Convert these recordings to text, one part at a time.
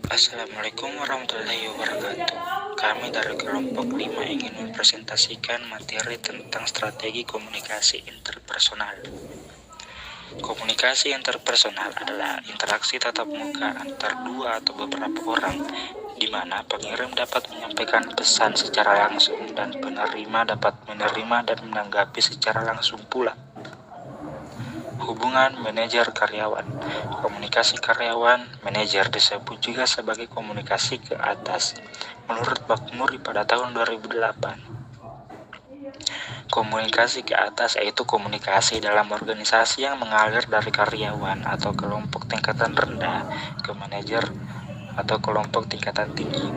Assalamualaikum warahmatullahi wabarakatuh. Kami dari kelompok 5 ingin mempresentasikan materi tentang strategi komunikasi interpersonal. Komunikasi interpersonal adalah interaksi tatap muka antar dua atau beberapa orang, di mana pengirim dapat menyampaikan pesan secara langsung dan penerima dapat menerima dan menanggapi secara langsung pula. Hubungan manajer-karyawan. Komunikasi karyawan-manajer disebut juga sebagai komunikasi ke atas, menurut Bakmuri pada tahun 2008. Komunikasi ke atas yaitu komunikasi dalam organisasi yang mengalir dari karyawan atau kelompok tingkatan rendah ke manajer atau kelompok tingkatan tinggi.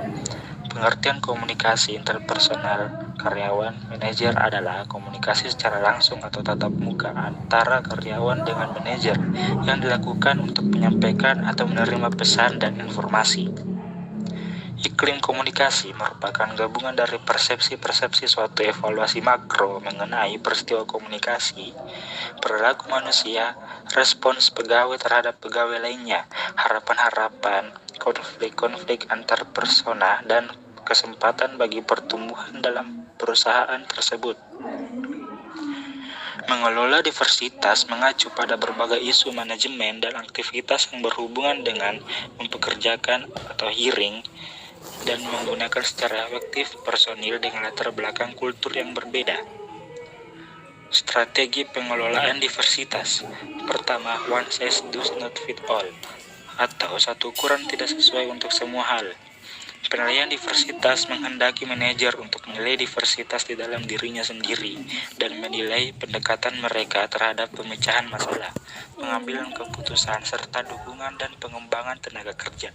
Pengertian komunikasi interpersonal karyawan-manajer adalah komunikasi secara langsung atau tatap muka antara karyawan dengan manajer yang dilakukan untuk menyampaikan atau menerima pesan dan informasi. Iklim komunikasi merupakan gabungan dari persepsi-persepsi suatu evaluasi makro mengenai peristiwa komunikasi, perilaku manusia, respons pegawai terhadap pegawai lainnya, harapan-harapan, konflik-konflik antar persona, dan kesempatan bagi pertumbuhan dalam perusahaan tersebut. Mengelola diversitas mengacu pada berbagai isu manajemen dan aktivitas yang berhubungan dengan mempekerjakan atau hiring dan menggunakan secara efektif personil dengan latar belakang kultur yang berbeda. Strategi pengelolaan diversitas. Pertama, one size does not fit all, atau satu ukuran tidak sesuai untuk semua hal. Penilaian diversitas menghendaki manajer untuk menilai diversitas di dalam dirinya sendiri dan menilai pendekatan mereka terhadap pemecahan masalah, pengambilan keputusan, serta dukungan dan pengembangan tenaga kerja.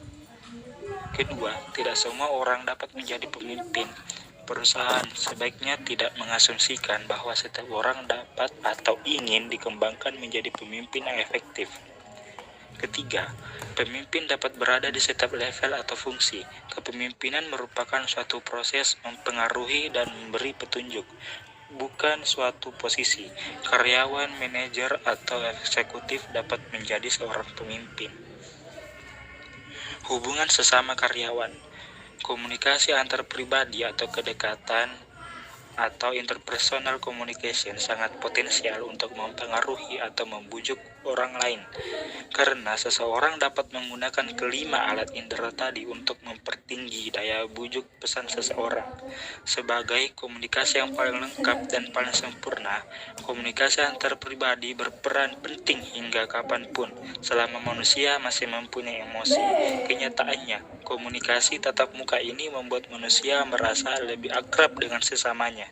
Kedua, tidak semua orang dapat menjadi pemimpin. Perusahaan sebaiknya tidak mengasumsikan bahwa setiap orang dapat atau ingin dikembangkan menjadi pemimpin yang efektif. Ketiga, pemimpin dapat berada di setiap level atau fungsi. Kepemimpinan merupakan suatu proses mempengaruhi dan memberi petunjuk, bukan suatu posisi. Karyawan, manajer, atau eksekutif dapat menjadi seorang pemimpin. Hubungan sesama karyawan. Komunikasi antar pribadi atau kedekatan atau interpersonal communication sangat potensial untuk mempengaruhi atau membujuk orang lain, karena seseorang dapat menggunakan kelima alat indera tadi untuk mempertinggi daya bujuk pesan seseorang. Sebagai komunikasi yang paling lengkap dan paling sempurna, komunikasi antar pribadi berperan penting hingga kapanpun, selama manusia masih mempunyai emosi. Kenyataannya, komunikasi tatap muka ini membuat manusia merasa lebih akrab dengan sesamanya.